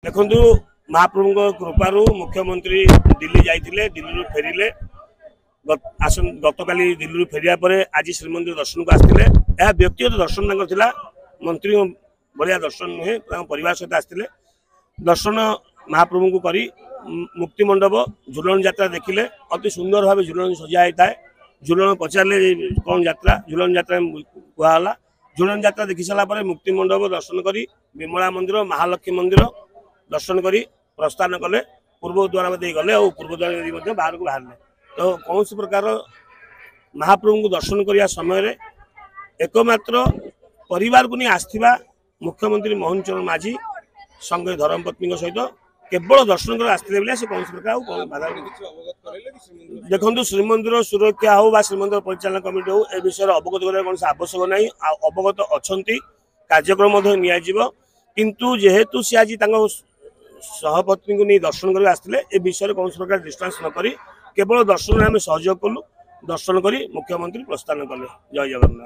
देखु महाप्रभु कृपारू मुख्यमंत्री दिल्ली जाइए दिल्ली फेरिले गतकाली दिल्ली फेरिया पर आज श्रीमंदिर दर्शन को आसते व्यक्तिगत दर्शन मंत्री बढ़िया दर्शन नुहे परिवार सहित आसते दर्शन महाप्रभु को करी मुक्ति मंडप झुलन यात्रा देखिले अति सुंदर भाव झुलन सजा होता है। झुलन पचारे कौन यात्रा झुलन यात्रा कहला झुलन यात्रा देखी सारापर मुक्ति मंडप दर्शन करी विमला मंदिर महालक्ष्मी मंदिर दर्शन करी प्रस्थान कले पूर्व द्वार गले और पूर्व द्वार बाहर को बाहर तो कौन प्रकार महाप्रभु को दर्शन करने समय एकमात्र परिवार को नहीं आसथिबा मुख्यमंत्री मोहन चरण माझी संगे धर्मपत्नी सहित केवल दर्शन कर आसते कौन प्रकार बाधा देखो श्रीमंदिर सुरक्षा हो श्रीमंदिर परिचालन कमिटी हो ए विषय अवगत करने कौन आवश्यक नहीं अवगत अच्छा कार्यक्रम किंतु जेहेतु सी आज सहपत्नी को नहीं दर्शन कर आसते ए विषय कौन प्रकार डिस्टेंस न करी केवल दर्शन में सहयोग कलु दर्शन करी मुख्यमंत्री प्रस्थान कले। जय जगन्नाथ।